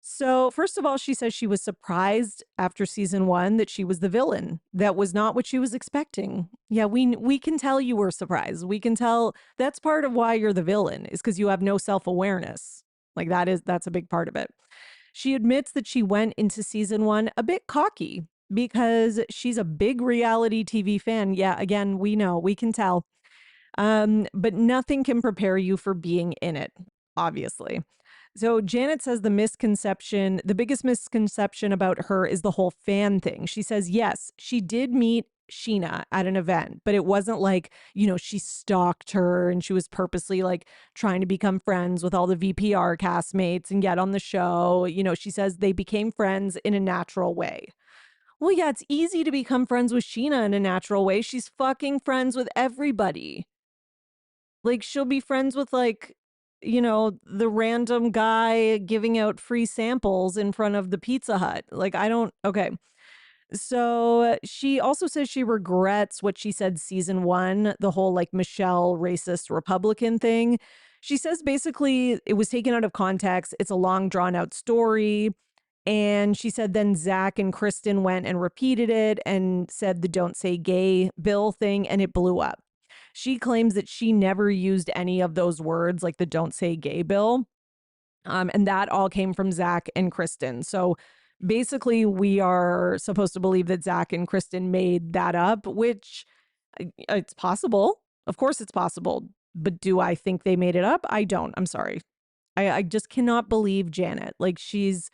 So, first of all, she says she was surprised after season 1 that she was the villain. That was not what she was expecting. Yeah, we can tell you were surprised. We can tell that's part of why you're the villain is because you have no self-awareness. Like that's a big part of it. She admits that she went into season 1 a bit cocky because she's a big reality TV fan. Yeah, again, we know, we can tell. But nothing can prepare you for being in it, obviously. So Janet says the biggest misconception about her is the whole fan thing. She says, yes, she did meet Sheena at an event, but it wasn't like, she stalked her and she was purposely like trying to become friends with all the VPR castmates and get on the show. She says they became friends in a natural way. Well, yeah, it's easy to become friends with Sheena in a natural way. She's fucking friends with everybody. Like, she'll be friends with, like, the random guy giving out free samples in front of the Pizza Hut. Like, okay. So she also says she regrets what she said season 1, the whole like Michelle racist Republican thing. She says basically it was taken out of context. It's a long drawn out story. And she said then Zach and Kristen went and repeated it and said the don't say gay bill thing, and it blew up. She claims that she never used any of those words, like the don't say gay bill. And that all came from Zach and Kristen. So basically we are supposed to believe that Zach and Kristen made that up, which it's possible. Of course it's possible. But do I think they made it up? I don't. I'm sorry. I just cannot believe Janet. Like, she's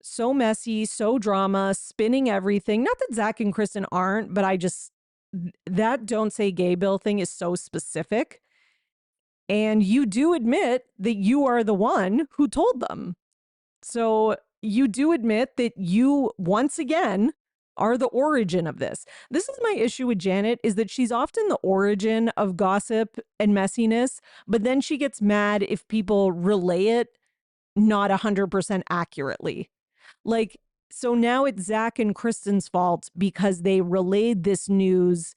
so messy, so drama, spinning everything. Not that Zach and Kristen aren't, but I just, that don't say gay bill thing is so specific. And you do admit that you are the one who told them. So you do admit that you, once again, are the origin of this. This is my issue with Janet, is that she's often the origin of gossip and messiness, but then she gets mad if people relay it not 100% accurately. Like, so now it's Zach and Kristen's fault because they relayed this news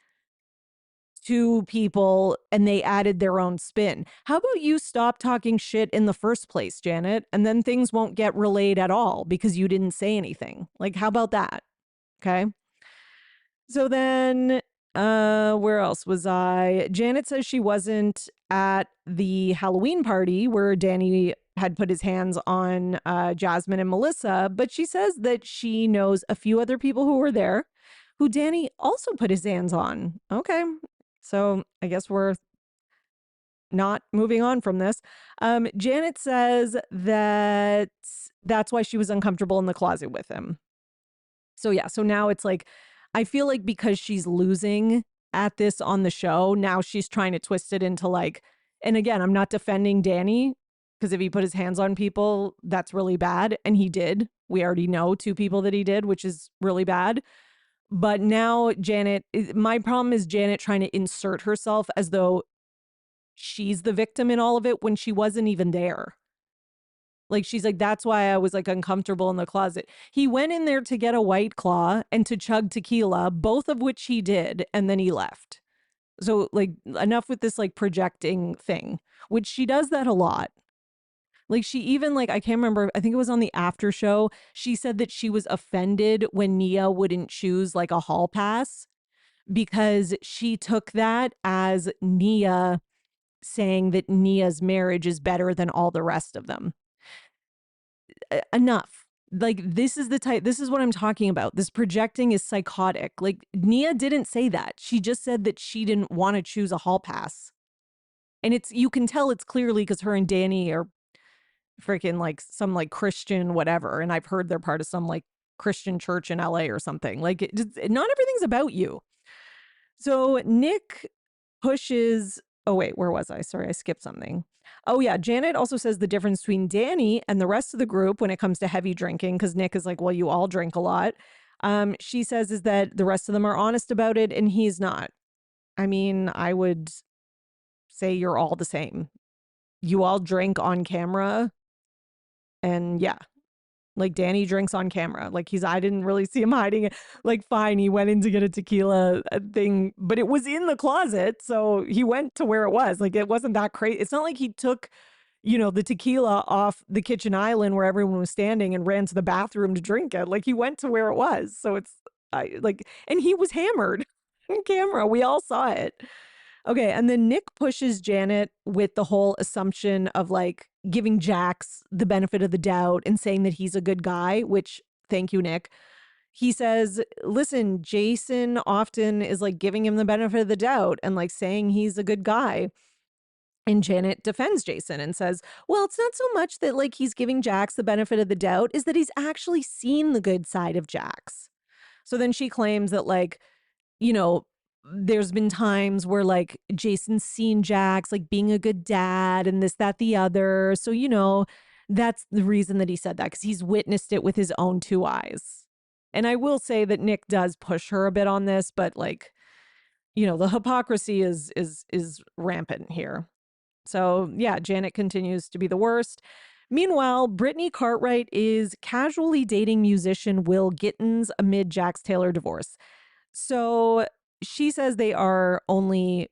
to people and they added their own spin. How about you stop talking shit in the first place, Janet? And then things won't get relayed at all because you didn't say anything. Like, how about that? Okay. So then, where else was I? Janet says she wasn't at the Halloween party where Danny had put his hands on Jasmine and Melissa, but she says that she knows a few other people who were there who Danny also put his hands on. Okay. So I guess we're not moving on from this. Janet says that that's why she was uncomfortable in the closet with him. So yeah, so now it's like, I feel like because she's losing at this on the show, now she's trying to twist it into like, and again, I'm not defending Danny because if he put his hands on people, that's really bad. And he did. We already know 2 people that he did, which is really bad. But now Janet, my problem is Janet trying to insert herself as though she's the victim in all of it when she wasn't even there. Like, she's like, that's why I was like uncomfortable in the closet. He went in there to get a White Claw and to chug tequila, both of which he did, and then he left. So like, enough with this like projecting thing, which she does that a lot. Like, she even like, I can't remember, I think it was on the after show, she said that she was offended when Nia wouldn't choose like a hall pass because she took that as Nia saying that Nia's marriage is better than all the rest of them. Enough. Like, this is the type, this is what I'm talking about. This projecting is psychotic. Like, Nia didn't say that. She just said that she didn't want to choose a hall pass. And it's, you can tell it's clearly because her and Danny are freaking like some like Christian whatever. And I've heard they're part of some like Christian church in LA or something. Like, not everything's about you. So Nick pushes, oh wait, where was I? Sorry, I skipped something. Oh yeah, Janet also says the difference between Danny and the rest of the group when it comes to heavy drinking, because Nick is like, well, you all drink a lot. She says is that the rest of them are honest about it and he's not. I mean, I would say you're all the same. You all drink on camera. And yeah, like Danny drinks on camera. Like I didn't really see him hiding it. Like, fine, he went in to get a tequila thing, but it was in the closet. So he went to where it was. Like, it wasn't that crazy. It's not like he took, the tequila off the kitchen island where everyone was standing and ran to the bathroom to drink it. Like, he went to where it was. So it's and he was hammered on camera. We all saw it. Okay, and then Nick pushes Janet with the whole assumption of like giving Jax the benefit of the doubt and saying that he's a good guy, which, thank you, Nick. He says, listen, Jason often is like giving him the benefit of the doubt and like saying he's a good guy. And Janet defends Jason and says, well, it's not so much that like he's giving Jax the benefit of the doubt, is that he's actually seen the good side of Jax. So then she claims that like, you know, there's been times where like Jason's seen Jax like being a good dad and this, that, the other. So, that's the reason that he said that, because he's witnessed it with his own 2 eyes. And I will say that Nick does push her a bit on this, but like, the hypocrisy is rampant here. So yeah, Janet continues to be the worst. Meanwhile, Brittany Cartwright is casually dating musician Will Gittins amid Jax Taylor divorce. So she says they are only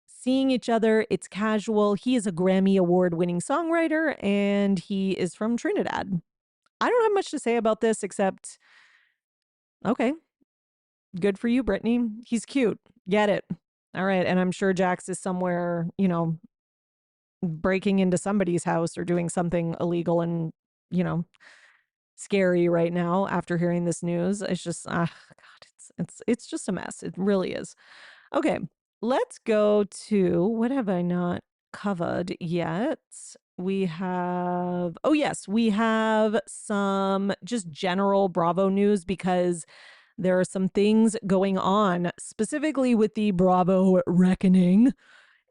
seeing each other. It's casual. He is a Grammy Award winning songwriter and he is from Trinidad. I don't have much to say about this except, okay, good for you, Brittany. He's cute. Get it. All right. And I'm sure Jax is somewhere, breaking into somebody's house or doing something illegal and, scary right now after hearing this news. It's just, God, it's just a mess. It really is. Okay, let's go to what have I not covered yet? We have, oh, yes, we have some just general Bravo news because there are some things going on specifically with the Bravo reckoning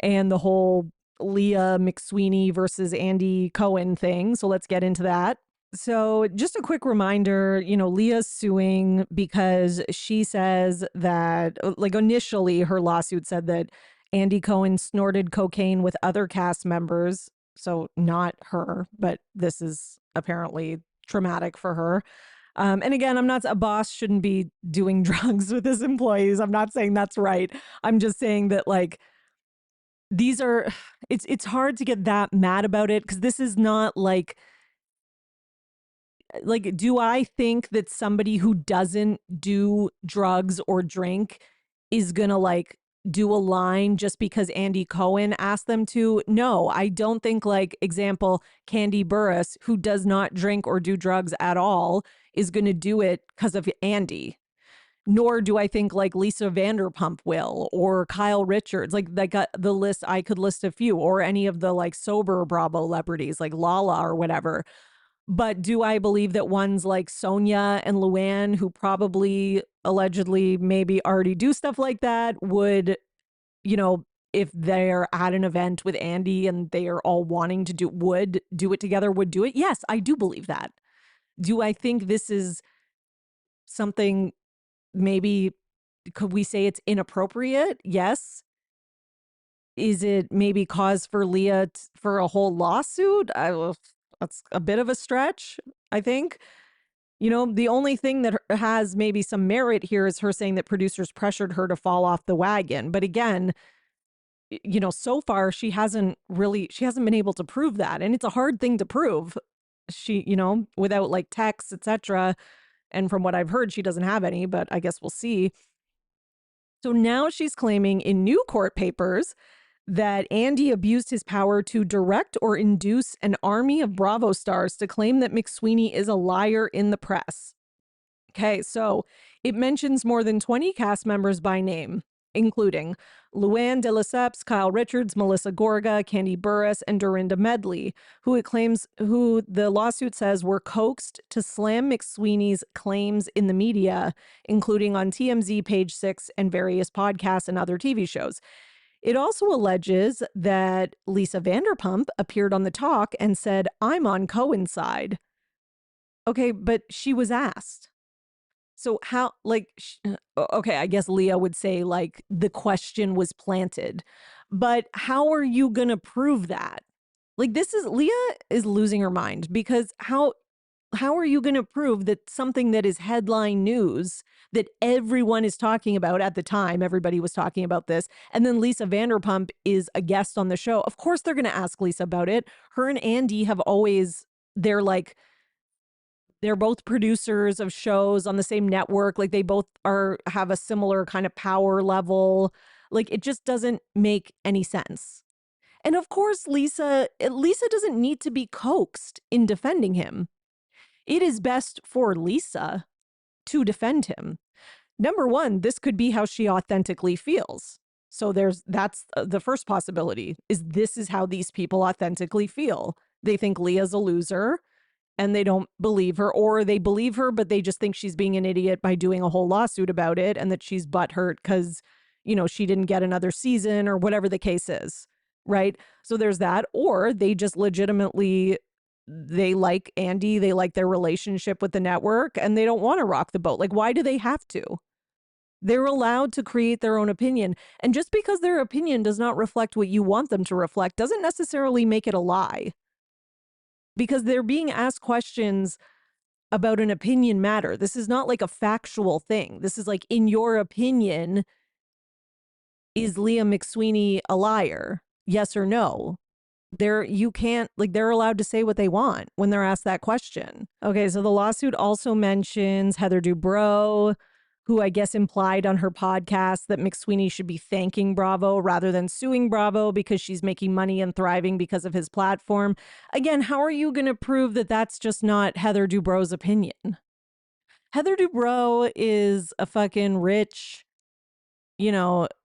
and the whole Leah McSweeney versus Andy Cohen thing. So let's get into that. So, just a quick reminder, Leah's suing because she says that, like, initially her lawsuit said that Andy Cohen snorted cocaine with other cast members. So, not her, but this is apparently traumatic for her. And again, a boss shouldn't be doing drugs with his employees. I'm not saying that's right. I'm just saying that, like, these are, it's hard to get that mad about it because this is not like, do I think that somebody who doesn't do drugs or drink is gonna like do a line just because Andy Cohen asked them to? No, I don't think, like, example, Candy Burris, who does not drink or do drugs at all, is gonna do it because of Andy. Nor do I think like Lisa Vanderpump will, or Kyle Richards, like the list, I could list a few, or any of the like sober Bravo celebrities like Lala or whatever. But do I believe that ones like Sonia and Luann, who probably allegedly maybe already do stuff like that, would, if they're at an event with Andy and they are all wanting to would do it together, would do it? Yes, I do believe that. Do I think this is something, maybe, could we say it's inappropriate? Yes. Is it maybe cause for Leah for a whole lawsuit? That's a bit of a stretch, I think. The only thing that has maybe some merit here is her saying that producers pressured her to fall off the wagon. But again, so far she hasn't been able to prove that. And it's a hard thing to prove. She, without like texts, etc. And from what I've heard, she doesn't have any, but I guess we'll see. So now she's claiming in new court papers that Andy abused his power to direct or induce an army of Bravo stars to claim that McSweeney is a liar in the press. Okay, so it mentions more than 20 cast members by name, including Luann de Lesseps, Kyle Richards, Melissa Gorga, Candy Burris, and Dorinda Medley, who the lawsuit says were coaxed to slam McSweeney's claims in the media, including on TMZ, Page Six, and various podcasts and other TV shows. It also alleges that Lisa Vanderpump appeared on The Talk and said, "I'm on Cohen's side." Okay, but she was asked. So how, like, okay, I guess Leah would say, like, the question was planted. But how are you going to prove that? Like, Leah is losing her mind because how are you going to prove that something that is headline news that everyone is talking about at the time, everybody was talking about this, and then Lisa Vanderpump is a guest on the show? Of course they're going to ask Lisa about it. Her and Andy have always, they're both producers of shows on the same network. Like, they both have a similar kind of power level. Like, it just doesn't make any sense. And of course, Lisa doesn't need to be coaxed in defending him. It is best for Lisa to defend him. Number one, this could be how she authentically feels. So that's the first possibility, is this is how these people authentically feel. They think Leah's a loser and they don't believe her, or they believe her, but they just think she's being an idiot by doing a whole lawsuit about it, and that she's butthurt because, she didn't get another season or whatever the case is. Right. So there's that. Or they just legitimately, they like Andy, they like their relationship with the network, and they don't want to rock the boat. Like, why do they have to? They're allowed to create their own opinion. And just because their opinion does not reflect what you want them to reflect doesn't necessarily make it a lie. Because they're being asked questions about an opinion matter. This is not like a factual thing. This is like, in your opinion, is Leah McSweeney a liar? Yes or no? You can't, like, they're allowed to say what they want when they're asked that question. Okay, so the lawsuit also mentions Heather Dubrow, who I guess implied on her podcast that McSweeney should be thanking Bravo rather than suing Bravo because she's making money and thriving because of his platform. Again, how are you going to prove that that's just not Heather Dubrow's opinion? Heather Dubrow is a fucking rich, elitist.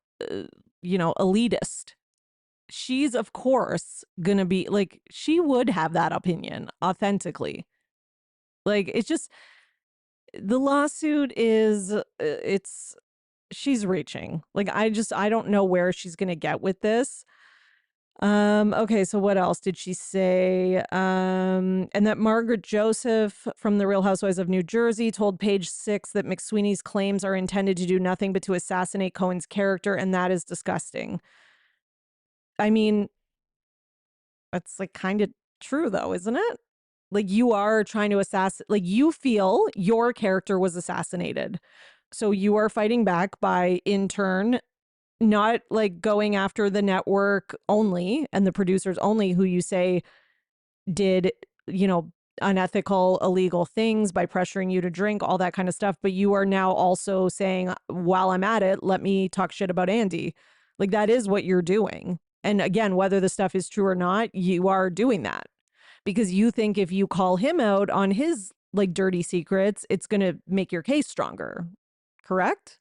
She's, of course, going to be like, she would have that opinion authentically. Like, it's just, the lawsuit is, she's reaching. Like, I don't know where she's going to get with this. Okay, so what else did she say? And that Margaret Joseph from the Real Housewives of New Jersey told Page Six that McSweeney's claims are intended to do nothing but to assassinate Cohen's character, and that is disgusting. I mean, that's like kind of true though, isn't it? Like, you are trying to assassinate, like, you feel your character was assassinated. So you are fighting back by, in turn, not like going after the network only and the producers only who you say did, unethical, illegal things by pressuring you to drink, all that kind of stuff. But you are now also saying, while I'm at it, let me talk shit about Andy. Like, that is what you're doing. And again, whether the stuff is true or not, you are doing that because you think if you call him out on his like dirty secrets, it's going to make your case stronger. Correct?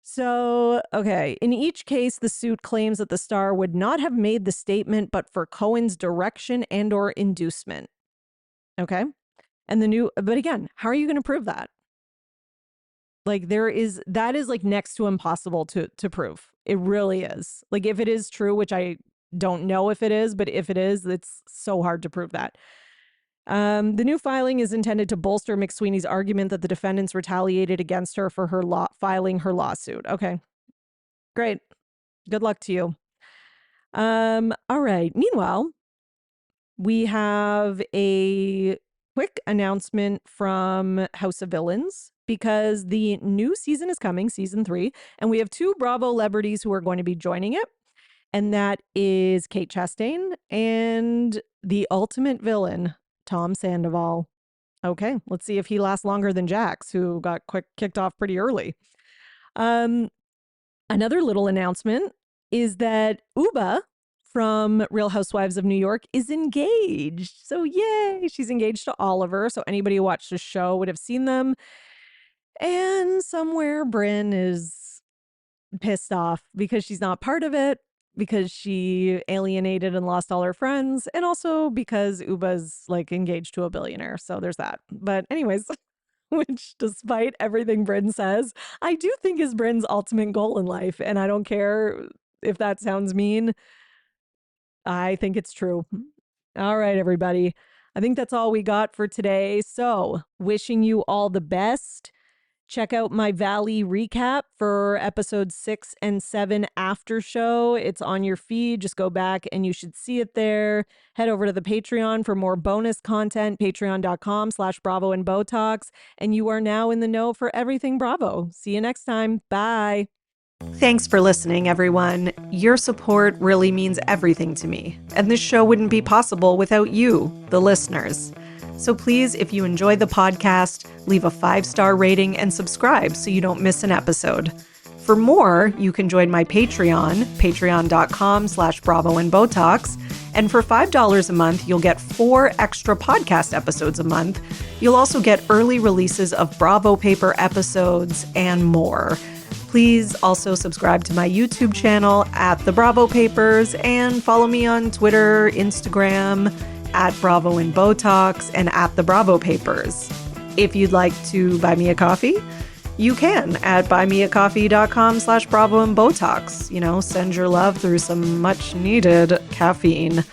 So, okay. In each case, the suit claims that the star would not have made the statement, but for Cohen's direction and or inducement. Okay. And but again, how are you going to prove that? Like, that is like next to impossible to prove. It really is. Like, if it is true, which I don't know if it is, but if it is, it's so hard to prove that. The new filing is intended to bolster McSweeney's argument that the defendants retaliated against her for her filing her lawsuit. Okay, great. Good luck to you. All right. Meanwhile, we have a quick announcement from House of Villains because the new season is coming, season 3, and we have 2 Bravo celebrities who are going to be joining it. And that is Kate Chastain and the ultimate villain, Tom Sandoval. Okay, let's see if he lasts longer than Jax, who got kicked off pretty early. Another little announcement is that Uba from Real Housewives of New York is engaged. So yay, she's engaged to Oliver. So anybody who watched the show would have seen them. And somewhere Brynn is pissed off because she's not part of it, because she alienated and lost all her friends, and also because Uba's like engaged to a billionaire. So there's that. But anyways, which despite everything Brynn says, I do think is Brynn's ultimate goal in life. And I don't care if that sounds mean. I think it's true. All right, everybody. I think that's all we got for today. So wishing you all the best. Check out my Valley recap for episodes 6 and 7 after show. It's on your feed. Just go back and you should see it there. Head over to the Patreon for more bonus content, patreon.com/Bravo and Botox. And you are now in the know for everything Bravo. See you next time. Bye. Thanks for listening, everyone. Your support really means everything to me. And this show wouldn't be possible without you, the listeners. So please, if you enjoy the podcast, leave a 5-star rating and subscribe so you don't miss an episode. For more, you can join my Patreon, patreon.com/Bravo and Botox. And for $5 a month, you'll get 4 extra podcast episodes a month. You'll also get early releases of Bravo Paper episodes and more. Please also subscribe to my YouTube channel @The Bravo Papers and follow me on Twitter, Instagram, @Bravo and Botox and @The Bravo Papers. If you'd like to buy me a coffee, you can at buymeacoffee.com/Bravo and Botox. Send your love through some much needed caffeine.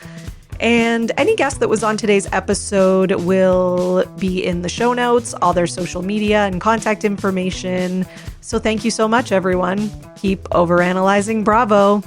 And any guest that was on today's episode will be in the show notes, all their social media and contact information. So thank you so much, everyone. Keep overanalyzing Bravo.